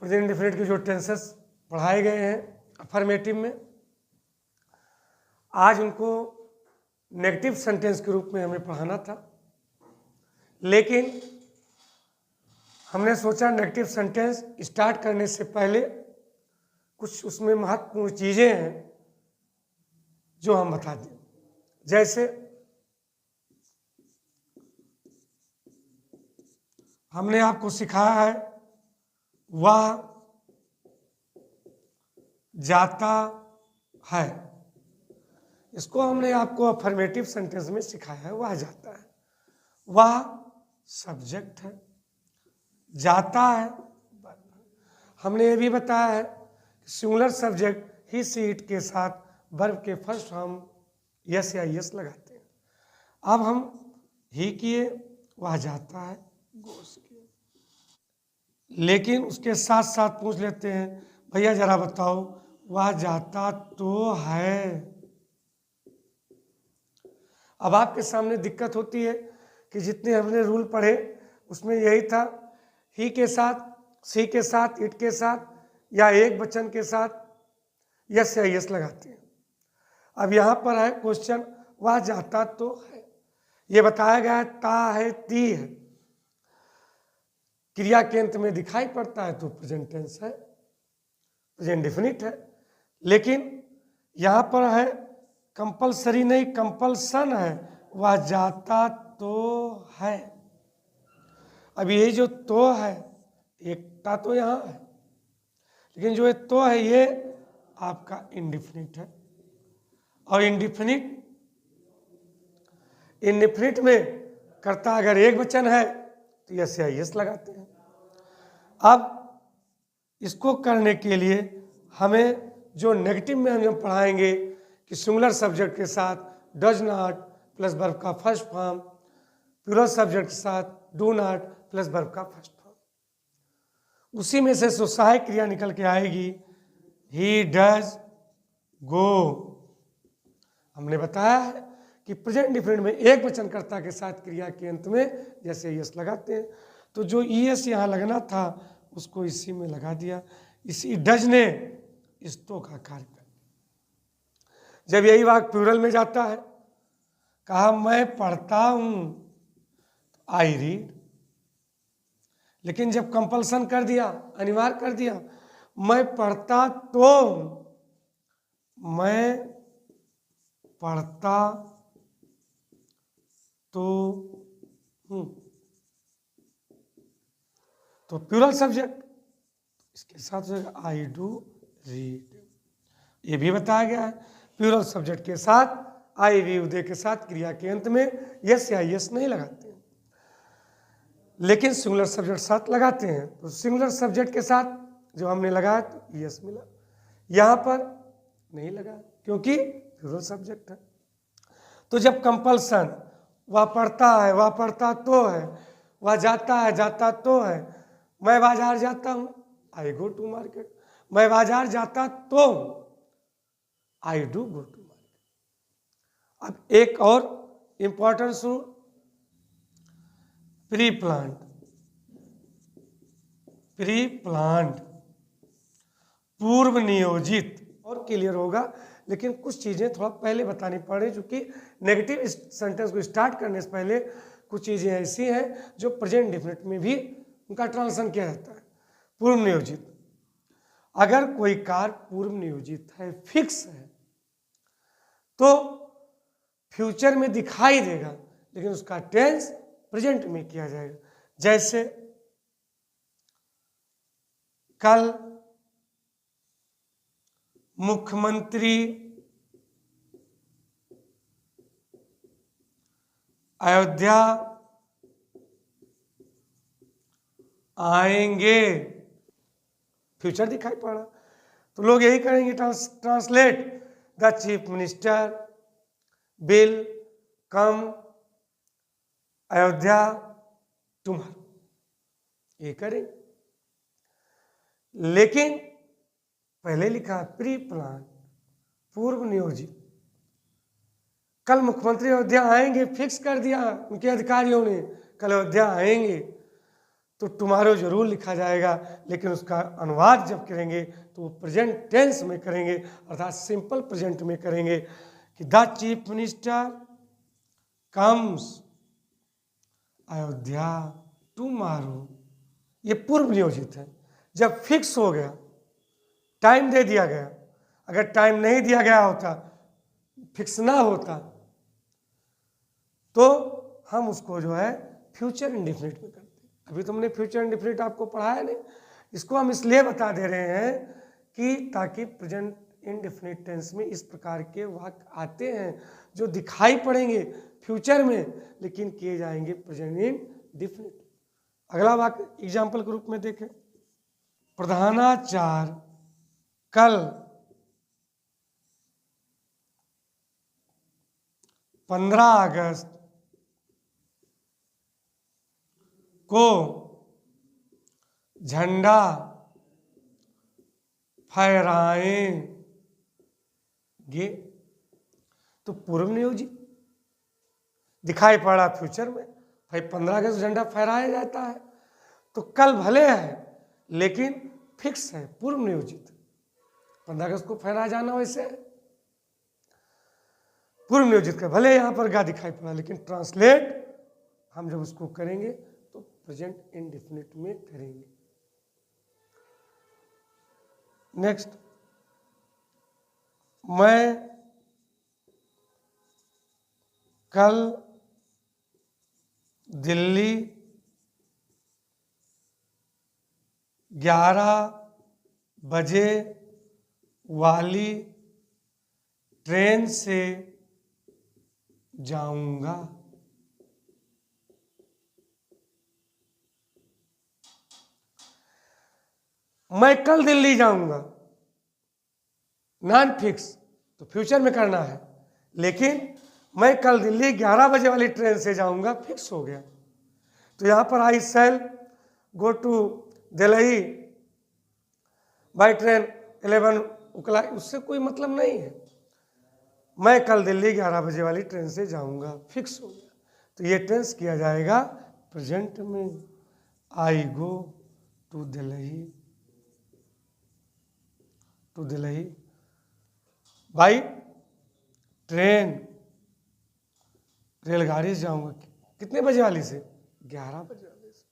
Present indefinite के जो tenses पढ़ाए गए हैं अफर्मेटिव में, आज उनको नेगेटिव सेंटेंस के रूप में हमें पढ़ाना था, लेकिन हमने सोचा नेगेटिव सेंटेंस स्टार्ट करने से पहले कुछ उसमें महत्वपूर्ण चीज़ें हैं जो हम बता दें। जैसे हमने आपको सिखाया है वह जाता है, इसको हमने आपको अफर्मेटिव सेंटेंस में सिखाया है। वह जाता है, वह सब्जेक्ट है, जाता है। हमने ये भी बताया है singular subject he see it के साथ वर्ब के फर्स्ट फॉर्म यस या यस लगाते हैं। अब हम ही किए, वह जाता है, गोस किए, लेकिन उसके साथ साथ पूछ लेते हैं भैया जरा बताओ वह जाता तो है। अब आपके सामने दिक्कत होती है कि जितने हमने रूल पढ़े उसमें यही था, ही के साथ, सी के साथ, इट के साथ या एक वचन के साथ यस या यस लगाते हैं। अब यहाँ पर है क्वेश्चन वह जाता तो है, ये बताया गया है ता है, ती है, क्रिया के अंत में दिखाई पड़ता है तो प्रेजेंट टेंस है, प्रेजेंट डेफिनिट है। लेकिन यहाँ पर है कंपलसरी नहीं, कंपल्सन है, वह जाता तो है। अब ये जो तो है, एक ता तो यहाँ है, लेकिन जो ये तो है ये आपका इंडिफिनिट है, और इंडिफिनिट में कर्ता अगर एक वचन है तो यस या यस लगाते हैं। अब इसको करने के लिए हमें जो नेगेटिव में हम पढ़ाएंगे कि सिंगुलर सब्जेक्ट के साथ डज नॉट प्लस वर्ब का फर्स्ट फॉर्म, प्लूरल सब्जेक्ट के साथ डू नॉट प्लस वर्ब का फर्स्ट फॉर्म, उसी में से सहायक क्रिया निकल के आएगी ही डज गो। हमने बताया है कि प्रेजेंट इंडेफिनिट में एक वचन कर्ता के साथ क्रिया के अंत में जैसे यस लगाते हैं, तो जो ईएस यहाँ लगना था उसको इसी में लगा दिया। इसी डज ने इस तो का कार्य कर दिया। जब यही वाक्य प्लूरल में जाता है, कहा मैं पढ़ता हूं, आई रीड, लेकिन जब कंपल्सन कर दिया, अनिवार्य कर दिया, मैं पढ़ता तो हूं, मैं पढ़ता तो हूं, तो प्लूरल सब्जेक्ट इसके साथ आई डू रीड, ये भी बताया गया है। प्लूरल सब्जेक्ट के साथ आई रीड दे के साथ क्रिया के अंत में यस या यस नहीं लगाते हैं, लेकिन सिंगुलर सब्जेक्ट साथ लगाते हैं। तो सिंगुलर सब्जेक्ट के साथ जो हमने लगाया तो यस मिला, यहां पर नहीं लगा क्योंकि प्लूरल सब्जेक्ट है। तो जब कंपल्सन वह पढ़ता है, वह पढ़ता तो है, वह जाता है, जाता तो है, मैं बाजार जाता हूं, आई गो टू मार्केट, मैं बाजार जाता तो I do go to market. अब एक और important rule, pre planned, pre planned पूर्व नियोजित, और क्लियर होगा, लेकिन कुछ चीजें थोड़ा पहले बतानी पड़े, क्योंकि नेगेटिव सेंटेंस को स्टार्ट करने से पहले कुछ चीजें ऐसी हैं जो प्रेजेंट इंडेफिनिट में भी उनका ट्रांसलेशन किया जाता है। पूर्व नियोजित, अगर कोई कार्य पूर्व नियोजित है, फिक्स है, तो फ्यूचर में दिखाई देगा, लेकिन उसका टेंस प्रेजेंट में किया जाएगा। जैसे कल मुख्यमंत्री अयोध्या आएंगे, फ्यूचर दिखाई पड़ा, तो लोग यही करेंगे translate the chief minister will come Ayodhya tomorrow, ये करें। लेकिन पहले लिखा प्री प्लान, पूर्व नियोजित, कल मुख्यमंत्री अयोध्या आएंगे, फिक्स कर दिया उनके अधिकारियों ने कल अयोध्या आएंगे, तो टुमारो जरूर लिखा जाएगा, लेकिन उसका अनुवाद जब करेंगे तो वो प्रेजेंट टेंस में करेंगे, अर्थात सिंपल प्रेजेंट में करेंगे कि the chief minister comes Ayodhya tomorrow. ये पूर्व नियोजित है। जब फिक्स हो गया, टाइम दे दिया गया, अगर टाइम नहीं दिया गया होता, फिक्स ना होता, तो हम उसको जो है फ्यूचर इंडेफिनिट में करते। अभी तुमने फ्यूचर इंडेफिनिट आपको पढ़ाया नहीं, इसको हम इसलिए बता दे रहे हैं कि ताकि प्रेजेंट इंडेफिनिट टेंस में इस प्रकार के वाक्य आते हैं जो दिखाई पड़ेंगे फ्यूचर में, लेकिन किए जाएंगे प्रेजेंट इंडेफिनिट। अगला वाक्य एग्जाम्पल के रूप में देखें, प्रधानाचार्य कल 15 अगस्त को झंडा फहराएंगे। तो पूर्व नियोजित दिखाई पड़ा फ्यूचर में, भाई 15 अगस्त झंडा फहराया जाता है, तो कल भले है लेकिन फिक्स है, पूर्व नियोजित। 15 अगस्त को फहराया जाना वैसे है, पूर्व नियोजित का भले यहां पर गा दिखाई पड़ा, लेकिन ट्रांसलेट हम जब उसको करेंगे तो प्रेजेंट इंडेफिनिट में करेंगे। नेक्स्ट, मैं कल दिल्ली 11 बजे वाली ट्रेन से जाऊंगा। मैं कल दिल्ली जाऊंगा, नॉन फिक्स, तो फ्यूचर में करना है, लेकिन मैं कल दिल्ली 11 बजे वाली ट्रेन से जाऊंगा फिक्स हो गया। तो यहां पर I shall go to Delhi by train 11 o'clock, उससे कोई मतलब नहीं है। मैं कल दिल्ली 11 बजे वाली ट्रेन से जाऊंगा, फिक्स हो गया, तो ये टेंस किया जाएगा प्रेजेंट में। I go to Delhi by train, रेलगाड़ी से जाऊंगा, कितने बजे वाली से? 11 बजे वाली से।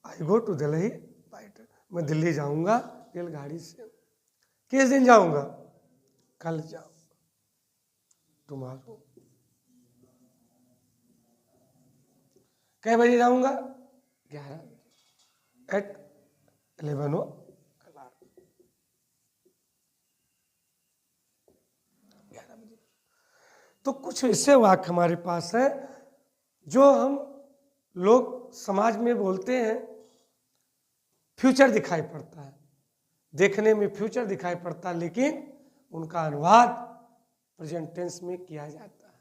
I go to Delhi by train, मैं दिल्ली जाऊंगा रेलगाड़ी से। किस दिन जाऊंगा? कल जाऊंगा, टुमारो। कै बजे जाऊंगा? 11 बजे, एट 11 o'clock। तो कुछ ऐसे वाक्य हमारे पास है जो हम लोग समाज में बोलते हैं, फ्यूचर दिखाई पड़ता है, देखने में फ्यूचर दिखाई पड़ता है, लेकिन उनका अनुवाद प्रेजेंट टेंस में किया जाता है।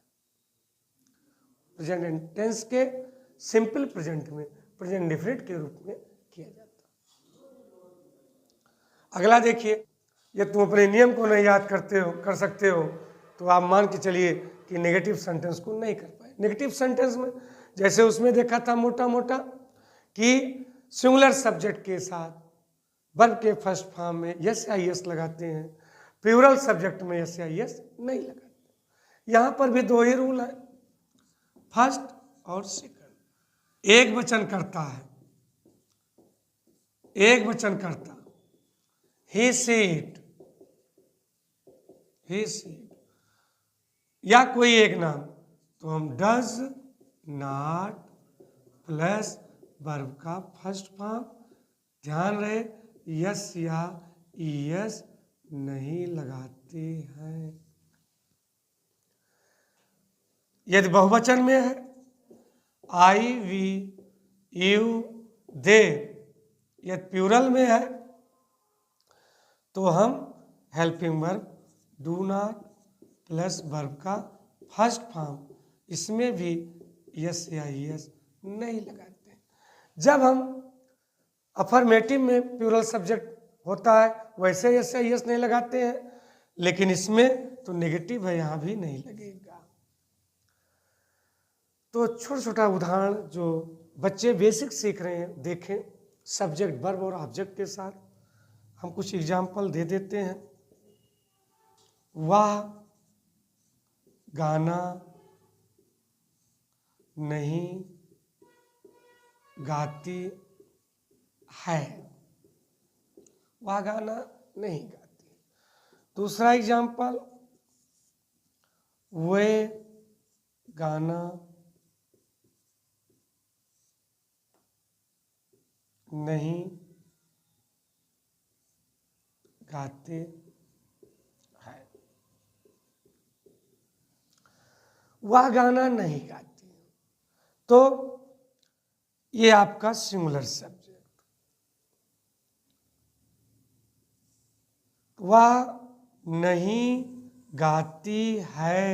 प्रेजेंट टेंस के सिंपल प्रेजेंट में प्रेजेंट इंडेफिनिट के रूप में किया जाता है। अगला देखिए, ये तुम अपने नियम को नहीं याद कर सकते हो, तो आप मान के चलिए कि नेगेटिव सेंटेंस को नहीं कर पाए। नेगेटिव सेंटेंस में जैसे उसमें देखा था मोटा मोटा कि सिंगुलर सब्जेक्ट के साथ वर्ब के फर्स्ट फॉर्म में यस या यस लगाते हैं, प्लूरल सब्जेक्ट में यस या यस नहीं लगाते। यहां पर भी दो ही रूल है, फर्स्ट और सेकंड। एक वचन करता है, एक वचन करता, ही सेड, या कोई एक नाम, तो हम डज नॉट प्लस वर्ब का फर्स्ट फॉर्म, ध्यान रहे यस या ईएस नहीं लगाते हैं। यदि बहुवचन में है, आई वी यू दे, यदि प्लूरल में है तो हम helping verb do not plus verb का फर्स्ट फॉर्म, इसमें भी यस या यस नहीं लगाते। जब हम अफर्मेटिव में प्लूरल सब्जेक्ट होता है वैसे यस या यस नहीं लगाते हैं, लेकिन इसमें तो नेगेटिव है, यहां भी नहीं लगेगा। तो छोटा छोटा उदाहरण जो बच्चे बेसिक सीख रहे हैं। देखें, सब्जेक्ट वर्ब और ऑब्जेक्ट के साथ हम कुछ एग्जाम्पल दे देते हैं। वह गाना नहीं गाती है। वह गाना नहीं गाती। दूसरा एग्जाम्पल, वे गाना नहीं गाते हैं। वह गाना नहीं गाती। तो ये आपका सिंगुलर सब्जेक्ट। वह नहीं गाती है।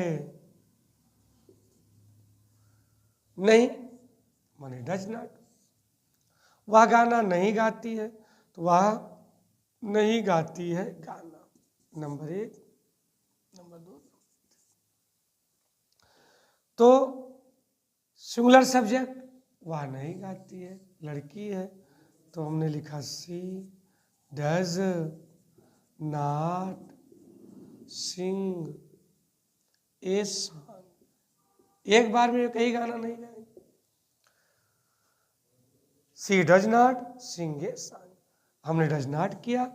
नहीं माने डज नॉट। वह गाना नहीं गाती है, तो वह नहीं गाती है गाना। नंबर 1। नंबर 2, तो सिंगुलर सब्जेक्ट वह नहीं गाती है, लड़की है, तो हमने लिखा she does not sing a song. एक बार में कई गाना नहीं गाएंगे। She does not sing a song, हमने डज नॉट किया,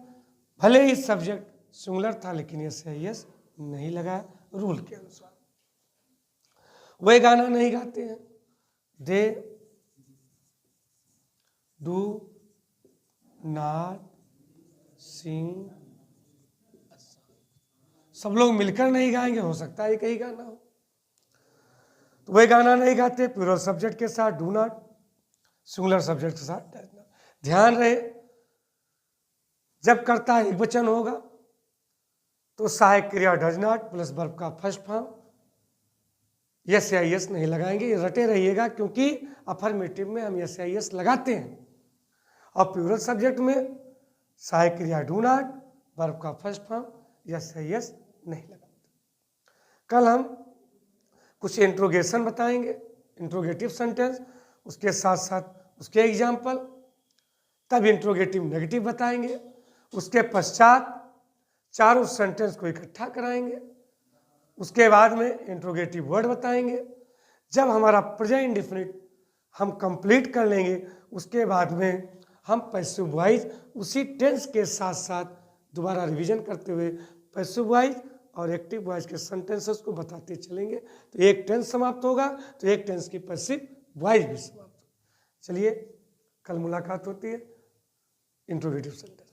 भले ही सब्जेक्ट सिंगुलर था लेकिन ये सही नहीं लगा रूल के अनुसार। वे गाना नहीं गाते हैं, दे डू नॉट सिंग। सब लोग मिलकर नहीं गाएंगे, हो सकता है एक ही गाना हो। तो वे गाना नहीं गाते प्लूरल सब्जेक्ट के साथ डू नॉट, सिंगुलर सब्जेक्ट के साथ डज नॉट। ध्यान रहे, जब कर्ता एक वचन होगा तो सहायक क्रिया डज नॉट प्लस वर्ब का फर्स्ट फॉर्म यस या यस नहीं लगाएंगे। ये रटे रहिएगा, क्योंकि अफर्मेटिव में हम यस या यस लगाते हैं और प्लूरल सब्जेक्ट में सहायक क्रिया डू नॉट, वर्ब का फर्स्ट फॉर्म यस या यस नहीं लगाते। कल हम कुछ इंट्रोगेशन बताएंगे, इंट्रोगेटिव सेंटेंस, उसके साथ साथ उसके एग्जाम्पल, तब इंट्रोगेटिव नेगेटिव बताएंगे। उसके पश्चात चारों सेंटेंस को इकट्ठा कराएंगे। उसके बाद में इंट्रोगेटिव वर्ड बताएंगे। जब हमारा प्रेजेंट इंडेफिनिट हम कंप्लीट कर लेंगे, उसके बाद में हम पैसिव वॉइस उसी टेंस के साथ साथ दोबारा रिवीजन करते हुए पैसिव वॉइस और एक्टिव वॉइस के सेंटेंसेस को बताते चलेंगे। तो एक टेंस समाप्त होगा तो एक टेंस की पैसिव वॉइस भी समाप्त होगी। चलिए, कल मुलाकात होती है इंट्रोगेटिव सेंटेंस।